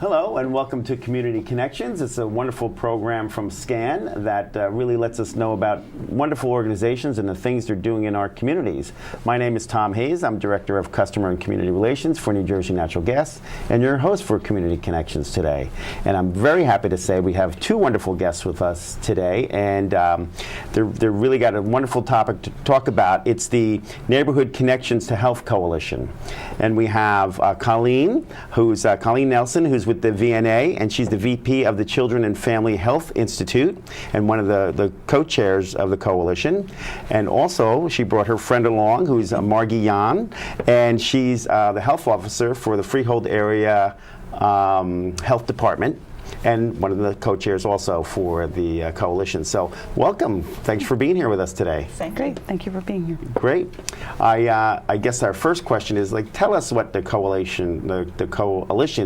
Hello and welcome to Community Connections. It's a wonderful program from SCAN that really lets us know about wonderful organizations and the things they're doing in our communities. My name is Tom Hayes. I'm Director of Customer and Community Relations for New Jersey Natural Gas and your host for Community Connections today. And I'm very happy to say we have two wonderful guests with us today, and they're really got a wonderful topic to talk about. It's the Neighborhood Connections to Health Coalition. And we have Colleen Nelson, who's with the VNA, and she's the VP of the Children and Family Health Institute and one of the co-chairs of the coalition. And also, she brought her friend along, who's Margy Jahn, and she's the health officer for the Freehold area health department, and one of the co-chairs also for the coalition. So welcome. Thanks for being here with us today. Great. Thank you for being here. Great. I guess our first question is, tell us what the coalition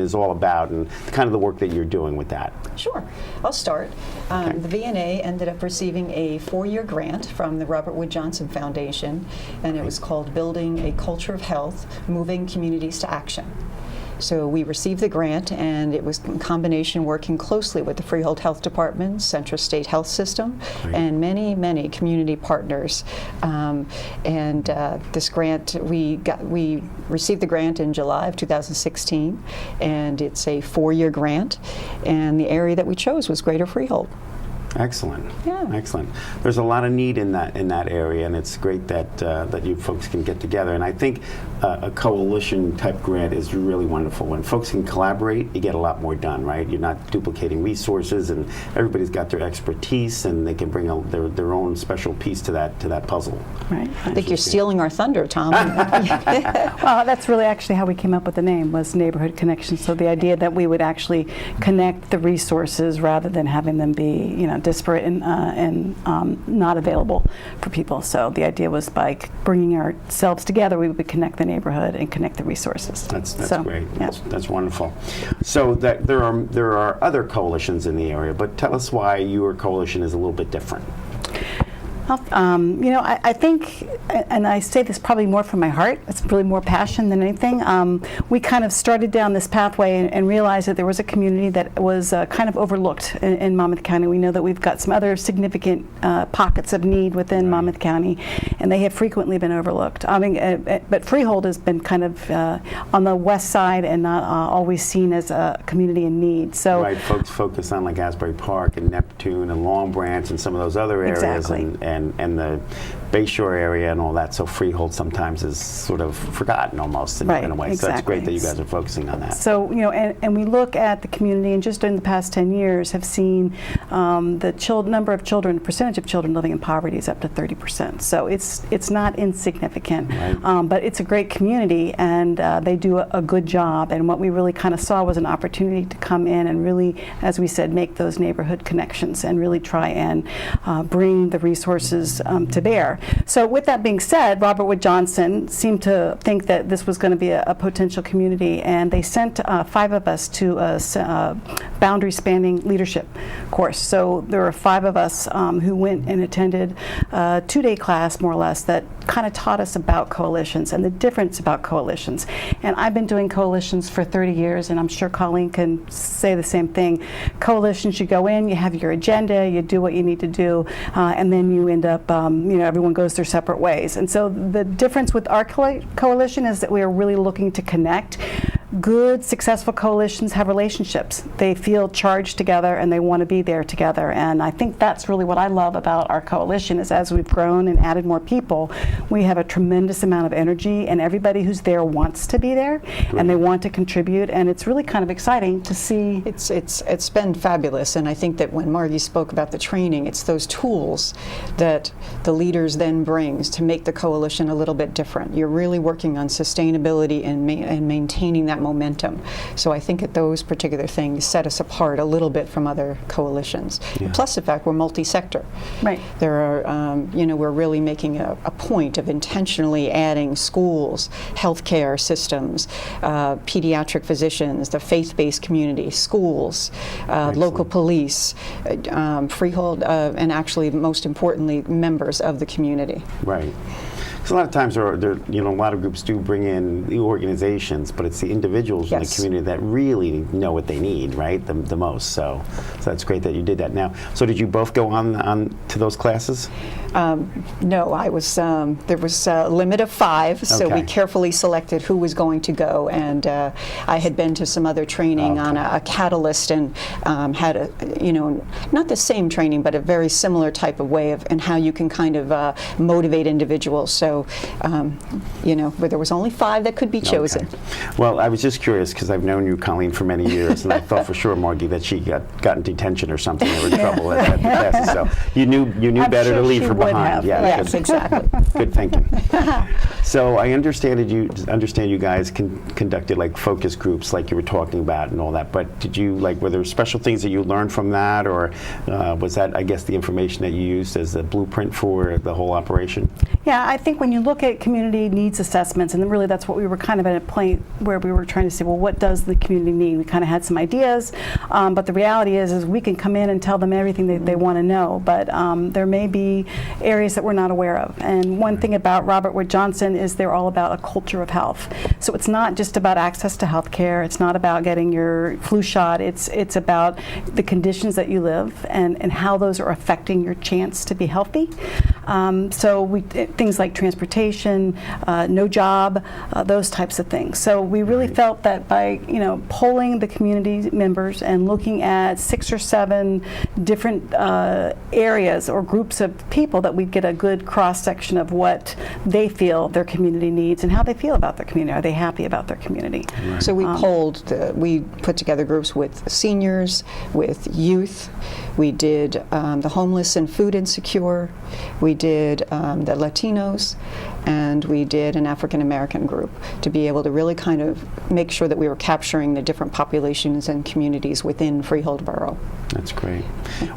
is all about and kind of the work that you're doing with that. Sure. I'll start. Okay. The VNA ended up receiving a 4-year grant from the Robert Wood Johnson Foundation, and it was called Building a Culture of Health, Moving Communities to Action. So we received the grant, and it was in combination working closely with the Freehold Health Department, Central State Health System, and many, many community partners. This grant, we received the grant in July of 2016, and it's a 4-year grant, and the area that we chose was Greater Freehold. Excellent. Yeah. Excellent. There's a lot of need in that area, and it's great that you folks can get together. And I think a coalition type grant is really wonderful. When folks can collaborate, you get a lot more done, right? You're not duplicating resources, and everybody's got their expertise, and they can bring their own special piece to that puzzle. Right. I think you're stealing our thunder, Tom. Well, that's really actually how we came up with the name, was Neighborhood Connections. So the idea that we would actually connect the resources rather than having them be, disparate and not available for people. So the idea was by bringing ourselves together, we would connect the neighborhood and connect the resources. That's so, great. Yeah. That's wonderful. So there are other coalitions in the area, but tell us why your coalition is a little bit different. I think, and I say this probably more from my heart, it's really more passion than anything. We kind of started down this pathway and realized that there was a community that was kind of overlooked in Monmouth County. We know that we've got some other significant pockets of need within Monmouth County, and they have frequently been overlooked. But Freehold has been kind of on the west side and not always seen as a community in need. So right, folks focus on like Asbury Park and Neptune and Long Branch and some of those other areas. Exactly. And the Bayshore area and all that, so Freehold sometimes is sort of forgotten almost in a way. Exactly. So it's great that you guys are focusing on that. So, and we look at the community, and just in the past 10 years have seen the number of children, percentage of children living in poverty is up to 30%. So it's not insignificant, right. But it's a great community, and they do a good job. And what we really kind of saw was an opportunity to come in and really, as we said, make those neighborhood connections and really try and bring the resources to bear. So with that being said, Robert Wood Johnson seemed to think that this was going to be a potential community, and they sent 5 of us to a boundary spanning leadership course. So there were 5 of us who went and attended a 2-day class, more or less, that kind of taught us about coalitions and the difference about coalitions. And I've been doing coalitions for 30 years, and I'm sure Colleen can say the same thing. Coalitions, you go in, you have your agenda, you do what you need to do, and then you end up, everyone goes their separate ways. And so the difference with our coalition is that we are really looking to connect. Good, successful coalitions have relationships. They feel charged together and they want to be there together. And I think that's really what I love about our coalition, is as we've grown and added more people, we have a tremendous amount of energy, and everybody who's there wants to be there. Great. And they want to contribute, and it's really kind of exciting to see. It's been fabulous, and I think that when Margie spoke about the training, it's those tools that the leaders then brings to make the coalition a little bit different. You're really working on sustainability and maintaining that momentum. So I think that those particular things set us apart a little bit from other coalitions. Yeah. Plus the fact we're multi-sector. Right. There are, we're really making a point of intentionally adding schools, healthcare systems, pediatric physicians, the faith-based community, schools, local police, Freehold, and actually most importantly, members of the community. Right. So a lot of times, a lot of groups do bring in the organizations, but it's the individuals in the Yes. community that really know what they need, right, the most. So that's great that you did that. Now, so did you both go on to those classes? No, I was. There was a limit of 5, so we Okay. carefully selected who was going to go. And I had been to some other training on a catalyst, and had a, not the same training, but a very similar type of way of and how you can kind of motivate individuals. So, but there was only 5 that could be chosen. Okay. Well, I was just curious because I've known you, Colleen, for many years, and I thought for sure, Margie, that she got in detention or something or in trouble at the classes. So you knew I'm better sure to leave she her would behind. have. Yeah, Yes, good. exactly. Good thinking. So I understand you guys conducted like focus groups, like you were talking about, and all that. But did you were there special things that you learned from that, or was that, I guess, the information that you used as the blueprint for the whole operation? Yeah, I think when you look at community needs assessments, and really that's what we were kind of at a point where we were trying to say, well, what does the community need? We kind of had some ideas, but the reality is we can come in and tell them everything that they want to know, but there may be areas that we're not aware of. And one thing about Robert Wood Johnson is they're all about a culture of health. So it's not just about access to health care. It's not about getting your flu shot. It's about the conditions that you live and how those are affecting your chance to be healthy. So things like transportation, no job, those types of things. So we really felt that by polling the community members and looking at 6 or 7 different areas or groups of people, that we'd get a good cross section of what they feel their community needs and how they feel about their community. Are they happy about their community? Right. So we we put together groups with seniors, with youth. We did the homeless and food insecure. We did the Latinos, and we did an African American group to be able to really kind of make sure that we were capturing the different populations and communities within Freehold Borough. That's great.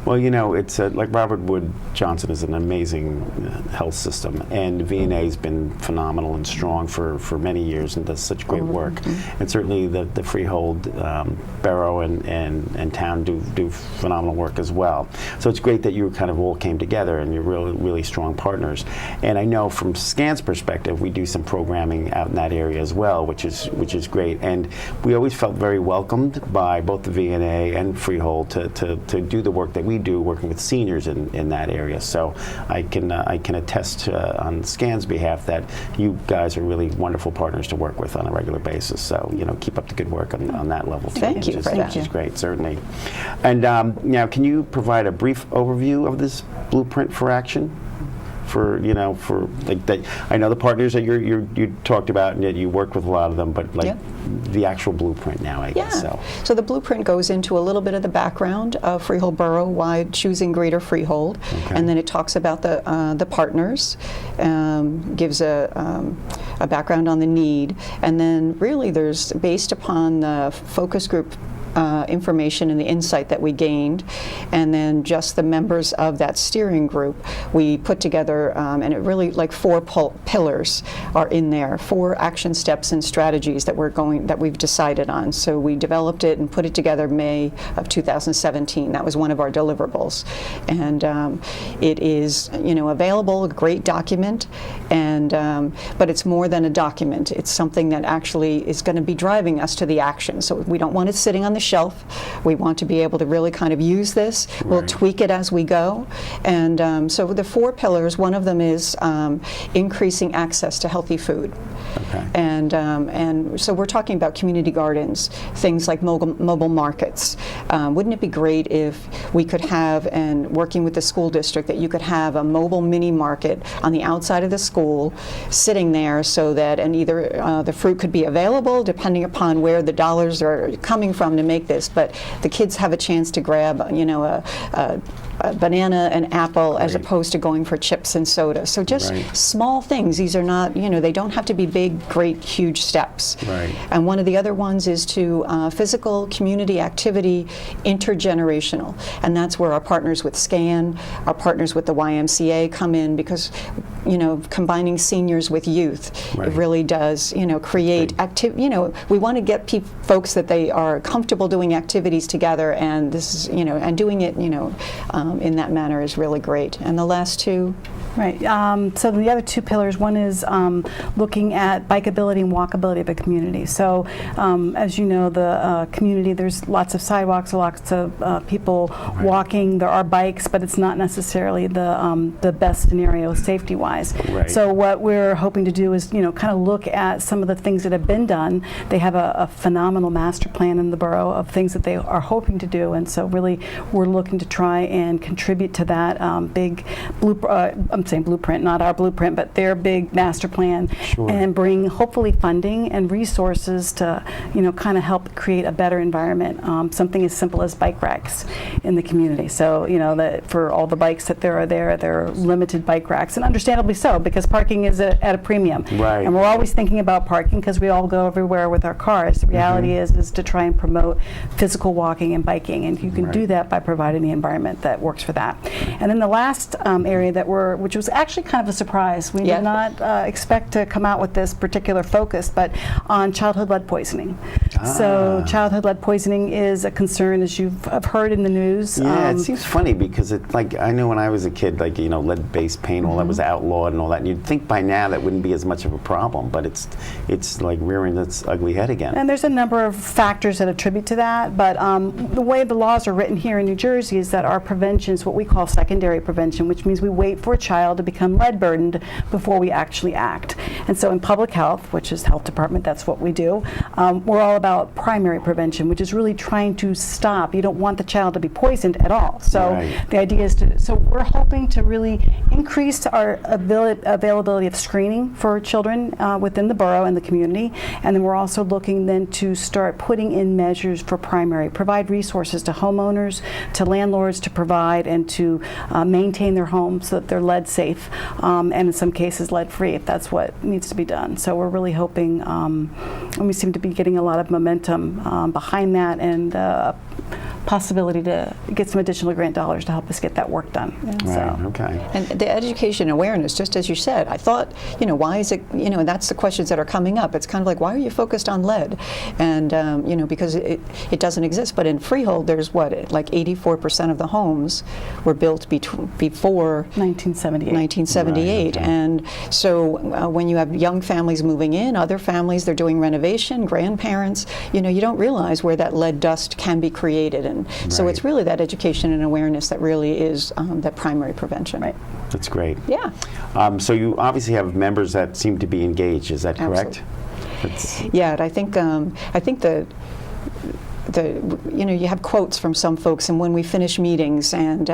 Well, it's like Robert Wood Johnson is an amazing health system, and V&A has been phenomenal and strong for many years and does such great work. And certainly the Freehold Borough and town do phenomenal work as well. So it's great that you kind of all came together and you're really strong partners. And I know from SCAN's perspective, we do some programming out in that area as well, which is great. And we always felt very welcomed by both the V&A and Freehold to do the work that we do, working with seniors in that area. So I can attest on SCAN's behalf that you guys are really wonderful partners to work with on a regular basis. So keep up the good work on that level too. Thank you for that. Which is great, certainly. And now, can you provide a brief overview of this blueprint for action? For like that, I know the partners that you talked about and that you worked with a lot of them, but the actual blueprint now, I guess. So the blueprint goes into a little bit of the background of Freehold Borough, why choosing Greater Freehold, and then it talks about the partners, gives a background on the need, and then really there's, based upon the focus group information and the insight that we gained, and then just the members of that steering group, we put together, and it really, like 4 pillars are in there, 4 action steps and strategies that we've decided on. So we developed it and put it together May of 2017. That was one of our deliverables, and it is available, a great document, and but it's more than a document. It's something that actually is going to be driving us to the action. So we don't want it sitting on the shelf. We want to be able to really kind of use this. We'll tweak it as we go. And so the 4 pillars, one of them is increasing access to healthy food. Okay. And so we're talking about community gardens, things like mobile markets. Wouldn't it be great if we could have, and working with the school district, that you could have a mobile mini market on the outside of the school sitting there, so that, and either the fruit could be available depending upon where the dollars are coming from to make this, but the kids have a chance to grab a banana and apple as opposed to going for chips and soda. So just small things. These are not, they don't have to be big, great, huge steps. Right. And one of the other ones is to physical community activity, intergenerational. And that's where our partners with SCAN, our partners with the YMCA come in, because, combining seniors with youth, it really does, create activity. We want to get folks that they are comfortable doing activities together, and this is, and doing it, in that manner is really great. And the last two? Right. So the other two pillars, one is looking at bikeability and walkability of a community. So as you know, the community, there's lots of sidewalks, lots of people walking. There are bikes, but it's not necessarily the best scenario safety-wise. Right. So what we're hoping to do is, kind of look at some of the things that have been done. They have a phenomenal master plan in the borough of things that they are hoping to do, and so really we're looking to try and contribute to that big I'm saying blueprint, not our blueprint, but their big master plan, and bring hopefully funding and resources to, kind of help create a better environment. Something as simple as bike racks in the community. So, that for all the bikes that there are limited bike racks, and understandably so, because parking is at a premium. Right. And we're always thinking about parking because we all go everywhere with our cars. The reality is to try and promote physical walking and biking, and you can do that by providing the environment that works for that. And then the last area which was actually kind of a surprise. We did not expect to come out with this particular focus, but on childhood lead poisoning. So childhood lead poisoning is a concern, as you've heard in the news. Yeah, it seems funny because I know when I was a kid, lead-based paint, all that was outlawed and all that. And you'd think by now that wouldn't be as much of a problem, but it's like rearing its ugly head again. And there's a number of factors that attribute to that, but the way the laws are written here in New Jersey is that our prevention is what we call secondary prevention, which means we wait for a child to become lead burdened before we actually act. And so in public health, which is health department, that's what we do, we're all about primary prevention, which is really trying to stop. You don't want the child to be poisoned at all. So the idea is so we're hoping to really increase our availability of screening for children within the borough and the community. And then we're also looking then to start putting in measures for provide resources to homeowners, to landlords to provide and to maintain their homes so that they're lead safe, and in some cases lead free if that's what needs to be done. So we're really hoping, and we seem to be getting a lot of momentum behind that, and possibility to get some additional grant dollars to help us get that work done. Okay. And the education awareness, just as you said, I thought, why is it, that's the questions that are coming up. It's kind of like, why are you focused on lead? And, because it doesn't exist. But in Freehold, there's like 84% of the homes were built before 1978. Right, And so when you have young families moving in, other families, they're doing renovation, grandparents, you don't realize where that lead dust can be created. And so it's really that education and awareness that really is that primary prevention. Right. That's great. Yeah. So you obviously have members that seem to be engaged. Is that correct? Yeah, I think you have quotes from some folks, and when we finish meetings, and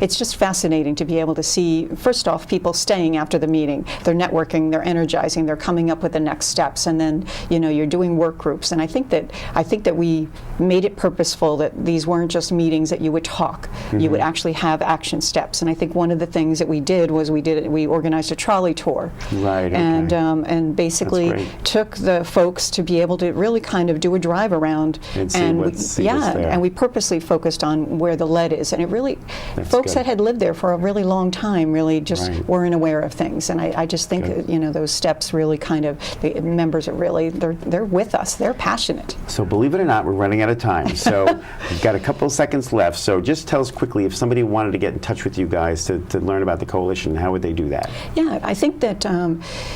it's just fascinating to be able to see, first off, people staying after the meeting. They're networking, they're energizing, they're coming up with the next steps, and then you're doing work groups. And I think that we made it purposeful that these weren't just meetings that you would talk. You would actually have action steps. And I think one of the things that we did was we organized a trolley tour. Right. Okay. And basically took the folks to be able to really kind of do a drive around. And we purposely focused on where the lead is, and it really, folks that had lived there for a really long time really just weren't aware of things. And I just think those steps really kind of, the members are really, they're with us, they're passionate. So believe it or not, we're running out of time. So we've got a couple of seconds left. So just tell us quickly, if somebody wanted to get in touch with you guys to learn about the coalition, how would they do that? Yeah, I think that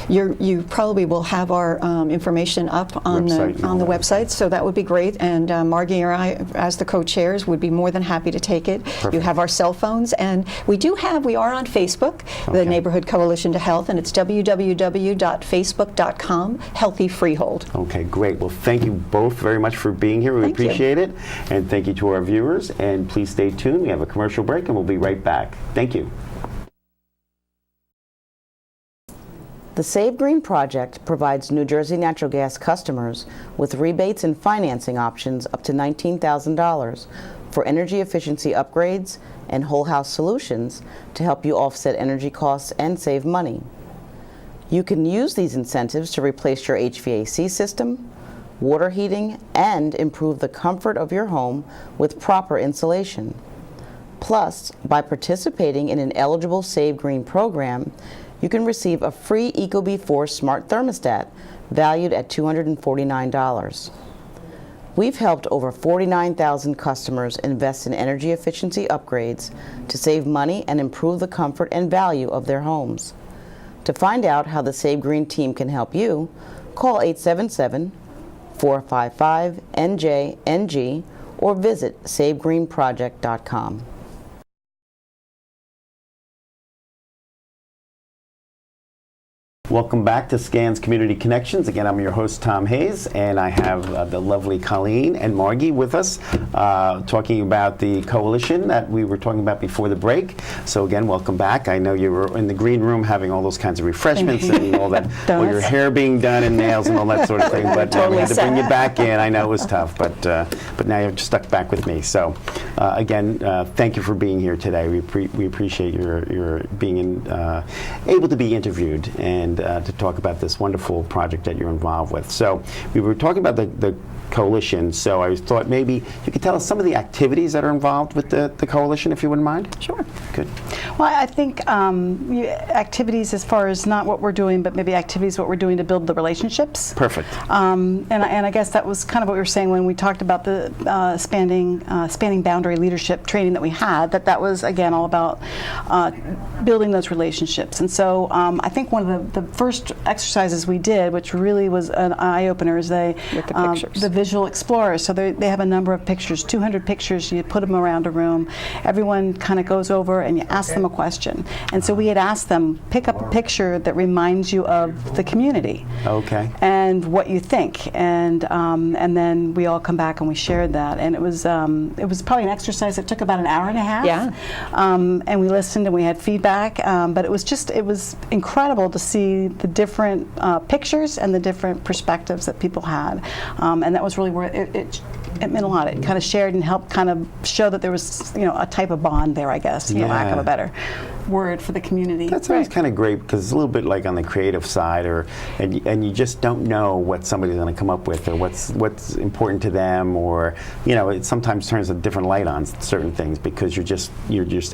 you probably will have our information up on the website, so that would be great. And Margie or I, as the co-chairs, would be more than happy to take it. Perfect. You have our cell phones, and we are on Facebook, the Neighborhood Coalition to Health, and it's www.facebook.com, Healthy Freehold. Okay, great. Well, thank you both very much for being here. We appreciate it. And thank you to our viewers. And please stay tuned. We have a commercial break, and we'll be right back. Thank you. The Save Green project provides New Jersey Natural Gas customers with rebates and financing options up to $19,000 for energy efficiency upgrades and whole house solutions to help you offset energy costs and save money. You can use these incentives to replace your HVAC system, water heating, and improve the comfort of your home with proper insulation. Plus, by participating in an eligible Save Green program, you can receive a free ecobee 4 smart thermostat valued at $249. We've helped over 49,000 customers invest in energy efficiency upgrades to save money and improve the comfort and value of their homes. To find out how the Save Green team can help you, call 877-455-NJNG or visit savegreenproject.com. Welcome back to SCAN's Community Connections. Again, I'm your host, Tom Hayes, and I have the lovely Colleen and Margie with us talking about the coalition that we were talking about before the break. So again, welcome back. I know you were in the green room having all those kinds of refreshments and all that, all your hair being done and nails and all that sort of thing, but we had to bring you back in. I know it was tough, but now you're stuck back with me. So again, thank you for being here today. We appreciate your being able to be interviewed and to talk about this wonderful project that you're involved with. So we were talking about the coalition, so I thought maybe you could tell us some of the activities that are involved with the coalition, if you wouldn't mind. Sure. Good. Well, I think activities as far as not what we're doing, but maybe activities what we're doing to build the relationships. Perfect. And I guess that was kind of what we were saying when we talked about the spanning boundary leadership training that we had, that was, again, all about building those relationships. And so I think one of the first exercises we did, which really was an eye-opener, is the visual explorers. So they have a number of pictures, 200 pictures. You put them around a room. Everyone kind of goes over and you ask them a question. And so we had asked them, pick up a picture that reminds you of the community. Okay. And what you think. And then we all come back and we shared that. And it was probably an exercise that took about an hour and a half. Yeah. And we listened and we had feedback. But it was incredible to see the different pictures and the different perspectives that people had. And that was really where it meant a lot. It kind of shared and helped kind of show that there was, a type of bond there, I guess, for lack of a better word, for the community. That's always kind of great because it's a little bit like on the creative side, and you just don't know what somebody's going to come up with or what's important to them, or it sometimes turns a different light on certain things because you're just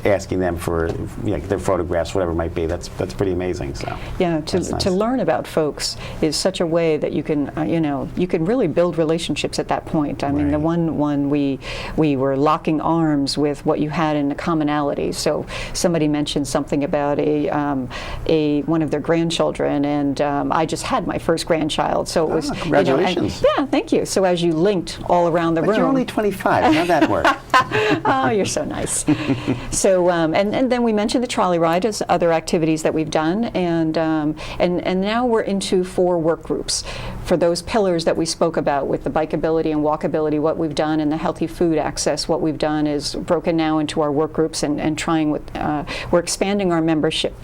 asking them for their photographs, whatever it might be. That's pretty amazing. So yeah, to learn about folks is such a way that you can you can really build relationships at that point. I mean, the one we were locking arms with what you had in the commonality. So somebody mentioned something about one of their grandchildren, and I just had my first grandchild, so it was congratulations. Yeah, thank you. So as you linked all around the room, you're only 25. How'd that work? Oh, you're so nice. So and then we mentioned the trolley ride as other activities that we've done, and now we're into 4 work groups for those pillars that we spoke about with the bikeability and walkability. What we've done and the healthy food access, what we've done is broken now into our work groups and trying with we're expanding our membership.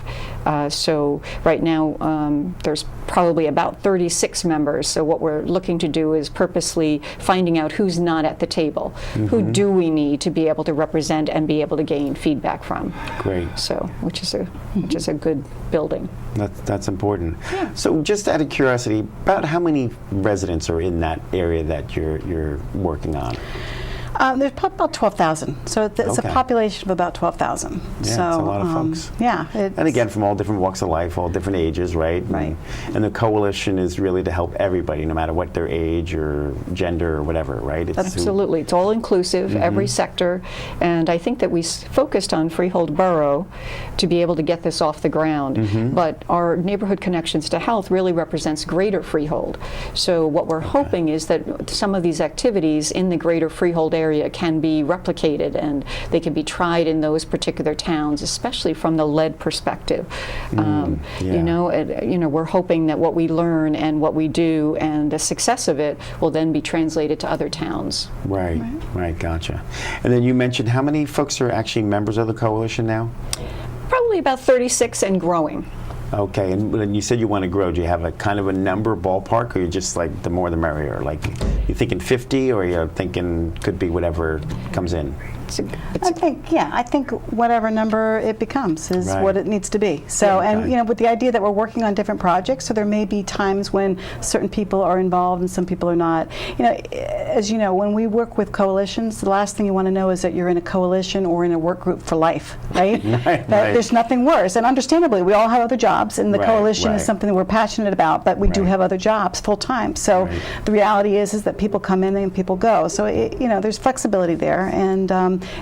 So right now there's probably about 36 members. So what we're looking to do is purposely finding out who's not at the table. Who do we need to be able to represent and be able to gain feedback from? Great. So which is a good building. That's important. Yeah. So just out of curiosity, about how many residents are in that area that you're working on? There's about 12,000. So it's a population of about 12,000. Yeah, so, it's a lot of folks. Yeah. And again, from all different walks of life, all different ages, right? Right. And the coalition is really to help everybody, no matter what their age or gender or whatever, right? Absolutely. It's all inclusive, every sector. And I think that we focused on Freehold Borough to be able to get this off the ground. But our Neighborhood Connections to Health really represents greater Freehold. So what we're hoping is that some of these activities in the greater Freehold area can be replicated and they can be tried in those particular towns, especially from the lead perspective. We're hoping that what we learn and what we do and the success of it will then be translated to other towns. Right, gotcha. And then you mentioned how many folks are actually members of the coalition now? Probably about 36 and growing. Okay, and when you said you want to grow, do you have a kind of a number ballpark, or you just like the more the merrier? Like you thinking 50, or you're thinking could be whatever comes in? I think whatever number it becomes is Right. what it needs to be. So, Yeah, and okay. you know, with the idea that we're working on different projects, so there may be times when certain people are involved and some people are not. You know, as you know, when we work with coalitions, the last thing you want to know is that you're in a coalition or in a work group for life, right? Right, That right. There's nothing worse. And understandably, we all have other jobs, and the Right, coalition right. is something that we're passionate about, but we do Right. have other jobs full time. So Right. the reality is that people come in and people go. So you know, there's flexibility there, and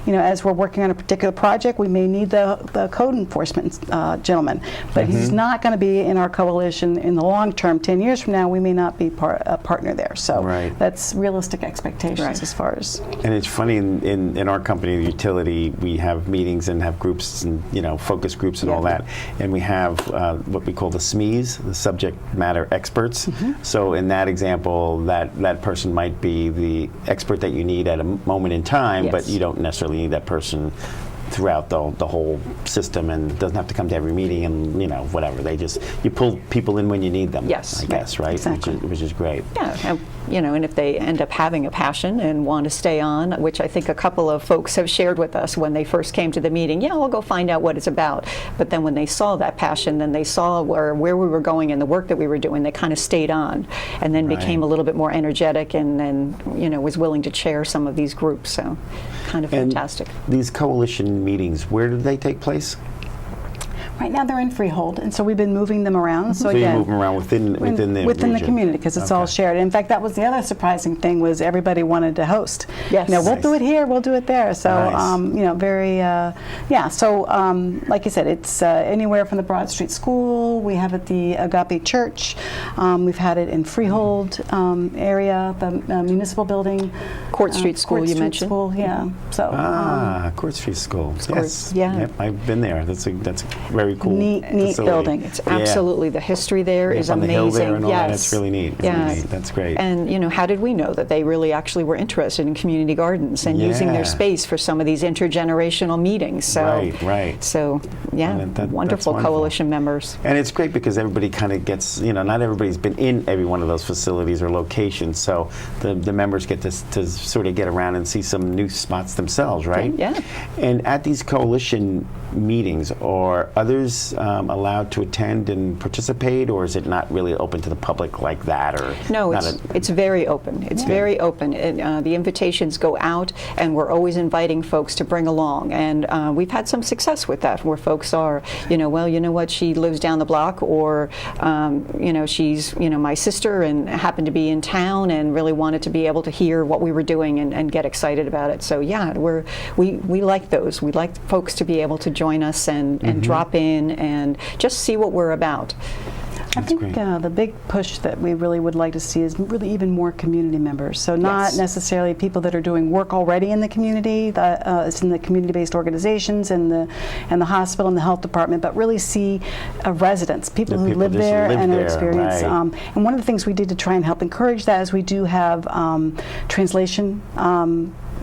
you know, as we're working on a particular project, we may need the code enforcement gentleman, but Mm-hmm. he's not going to be in our coalition in the long term. 10 years from now, we may not be a partner there. So Right. that's realistic expectations Right. as far as. And it's funny, in our company, the utility, we have meetings and have groups and, you know, focus groups and all that. And we have what we call the SMEs, the subject matter experts. So in that example, that person might be the expert that you need at a moment in time, but Yes. you don't necessarily need that person throughout the whole system, and doesn't have to come to every meeting, and you know, whatever. You pull people in when you need them. Yes. I guess, right? Exactly. Which is great. Yeah, and, you know, and if they end up having a passion and want to stay on, which I think a couple of folks have shared with us when they first came to the meeting, yeah, I'll go find out what it's about. But then when they saw that passion, then they saw where we were going and the work that we were doing, they kind of stayed on, and then became Right. a little bit more energetic, and then, you know, was willing to chair some of these groups. So, kind of And fantastic. these coalition meetings, where did they take place? Right now they're in Freehold, and so we've been moving them around. So So you again, move them around within the within the region. community, because it's all Okay. shared. In fact, that was the other surprising thing, was everybody wanted to host. Yes. You know, we'll do Nice. it here, we'll do it there. So Nice. you know, very yeah. So like you said, it's anywhere from the Broad Street School. We have it at the Agape Church. We've had it in Freehold area, the municipal building. Court Street School, Court you Street mentioned. School, yeah. So Court Street School. Yes. yeah. Yep, I've been there. That's a very cool Neat facility. building. It's Yeah. absolutely, the history there Yeah, is on the hill amazing. there and all yes. that. It's really neat. It's Yeah. really neat. That's great. And, you know, how did we know that they really actually were interested in community gardens and using Yeah. their space for some of these intergenerational meetings? So, Right. So, yeah, And that's wonderful wonderful. coalition members. And it's great because everybody kind of gets, you know, not everybody's been in every one of those facilities or locations, so the members get to sort of get around and see some new spots themselves, right? Yeah. And at these coalition meetings, are others allowed to attend and participate, or is it not really open to the public like that? Or No, not it's very open. It's very open. And, the invitations go out, and we're always inviting folks to bring along. And we've had some success with that, where folks are, you know, well, you know what, she lives down the block, or, you know, she's, you know, my sister and happened to be in town and really wanted to be able to hear what we were doing and get excited about it. So, yeah, we like those. We like folks to be able to join us and drop in and just see what we're about. I think great. the big push that we really would like to see is really even more community members. So not Yes. necessarily people that are doing work already in the community. It's in the community-based organizations and the hospital and the health department, but really see residents, people The who people live just there live and there, experience. right. And one of the things we did to try and help encourage that is we do have translation.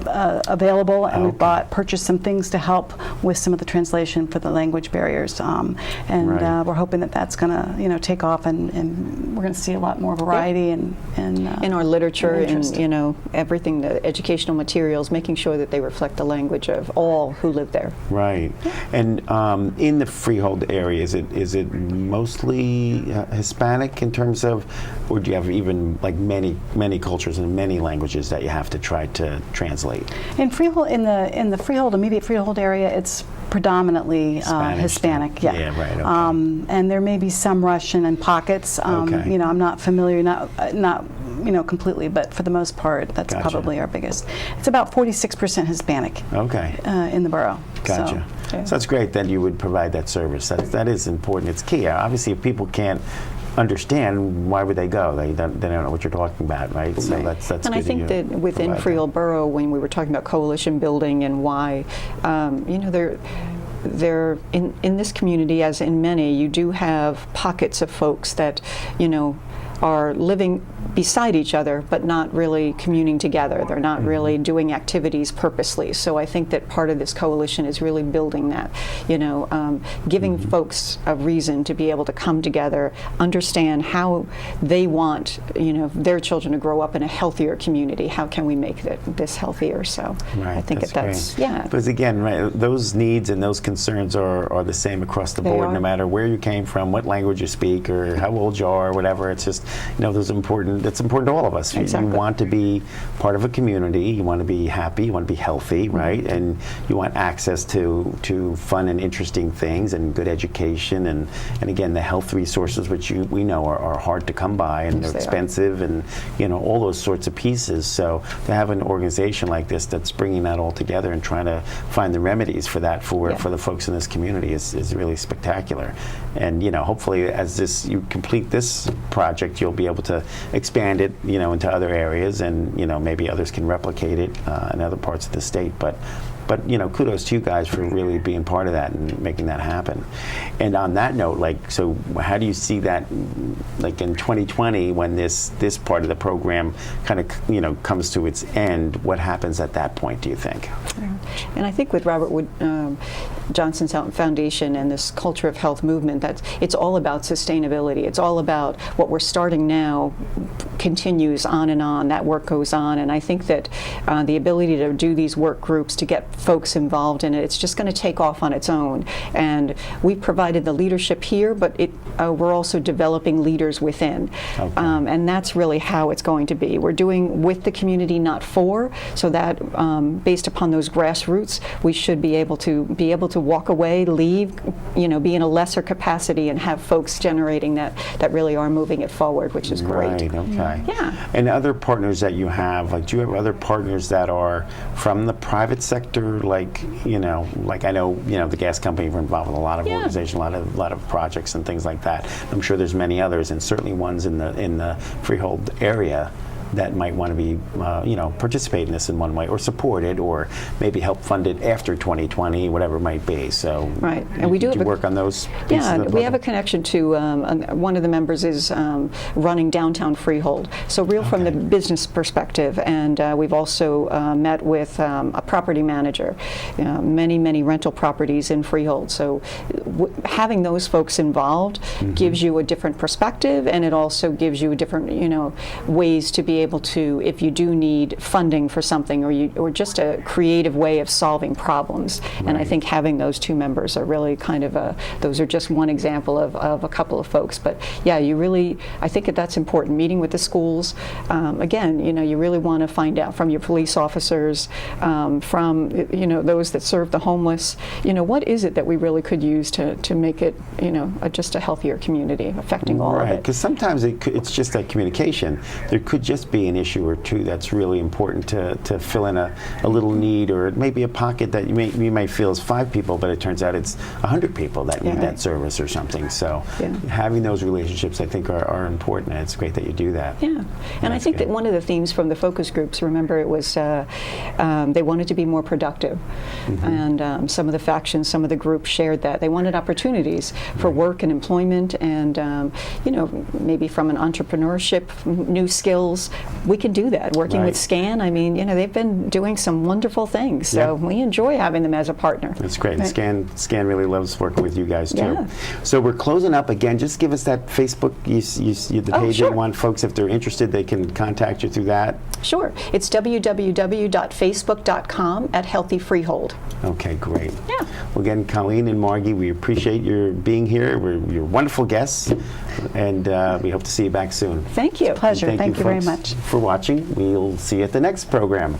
Available, and we Okay. purchased some things to help with some of the translation for the language barriers, and Right. we're hoping that that's going to, you know, take off, and we're going to see a lot more variety and In our literature and, interest. you know, everything, the educational materials, making sure that they reflect the language of all who live there. Right. And in the Freehold area, is it mostly Hispanic in terms of, or do you have even like many cultures and many languages that you have to try to translate? In Freehold, in the Freehold, immediate Freehold area, it's predominantly Spanish, Hispanic. yeah. Yeah. Yeah, right, okay. And there may be some Russian in pockets. Okay. You know, I'm not familiar, not you know, completely, but for the most part, that's Gotcha. probably our biggest. It's about 46% Hispanic Okay. In the borough. Gotcha. So, So that's great that you would provide that service. That is important. It's key. Obviously, if people can't understand, why would they go? They don't know what you're talking about, right? So that's And good I think you that within provide Freehold Borough, when we were talking about coalition building and why, you know, there in this community, as in many, you do have pockets of folks that, you know, are living beside each other, but not really communing together. They're not really doing activities purposely. So I think that part of this coalition is really building that, giving folks a reason to be able to come together, understand how they want, their children to grow up in a healthier community. How can we make this healthier? So Right, I think that's great. yeah. Because again, right, those needs and those concerns are the same across the They board, are. no matter where you came from, what language you speak, or how old you are, or whatever. It's just, those important. It's important to all of us. Exactly. You want to be part of a community. You want to be happy. You want to be healthy, right? And you want access to fun and interesting things and good education, and again, the health resources, which we know are hard to come by, and Yes, they're they are. expensive, and all those sorts of pieces. So to have an organization like this that's bringing that all together and trying to find the remedies for that for the folks in this community is really spectacular. And hopefully, as you complete this project, you'll be able to expand it into other areas, and maybe others can replicate it in other parts of the state. But kudos to you guys for really being part of that and making that happen. And on that note, so how do you see that, in 2020, when this part of the program kind of comes to its end? What happens at that point, do you think? And I think with Robert Wood Johnson's Foundation and this culture of health movement, it's all about sustainability. It's all about what we're starting now continues on and on. That work goes on, and I think that the ability to do these work groups, to get folks involved in it, it's just going to take off on its own. And we've provided the leadership here, but we're also developing leaders within. Okay. And that's really how it's going to be. We're doing with the community, not for, so that based upon those grassroots, we should be able to walk away, leave, be in a lesser capacity, and have folks generating that really are moving it forward, which is great. Right, okay. Yeah. And other partners that you have, do you have other partners that are from the private sector? I know, the gas company are involved with a lot of organizations, a lot of projects and things like that. I'm sure there's many others, and certainly ones in the Freehold area that might want to be, participate in this in one way, or support it, or maybe help fund it after 2020, whatever it might be. So, right, and we do work on those pieces. Yeah, of we have a connection to one of the members is running downtown Freehold. So from the business perspective, and we've also met with a property manager, many rental properties in Freehold. So having those folks involved gives you a different perspective, and it also gives you a different, ways to be able to, if you do need funding for something, or just a creative way of solving problems. Right. And I think having those two members are really kind of those are just one example of a couple of folks. But yeah, I think that's important. Meeting with the schools, again, you really want to find out from your police officers, from those that serve the homeless, what is it that we really could use to make it, just a healthier community, affecting all of Right, it. because sometimes it's just that communication. There could just be an issue or two that's really important to fill in a little need, or maybe a pocket that you might feel is 5 people, but it turns out it's 100 people that need that service or something. So having those relationships, I think, are important, and it's great that you do that. Yeah, and I think that one of the themes from the focus groups, remember, it was they wanted to be more productive, and some of the factions, some of the groups shared that they wanted opportunities for work and employment, and maybe from an entrepreneurship, new skills. We can do that. Working with SCAN, I mean, they've been doing some wonderful things, so we enjoy having them as a partner. That's great. And SCAN really loves working with you guys too. Yeah. So we're closing up again. Just give us that Facebook, the page you want folks, if they're interested, they can contact you through that. Sure. It's www.facebook.com/healthyfreehold. Okay, great. Yeah. Well, again, Colleen and Margie, we appreciate your being here. You're wonderful guests, and we hope to see you back soon. Thank you. Pleasure. And Thank you very folks, much for watching. We'll see you at the next program.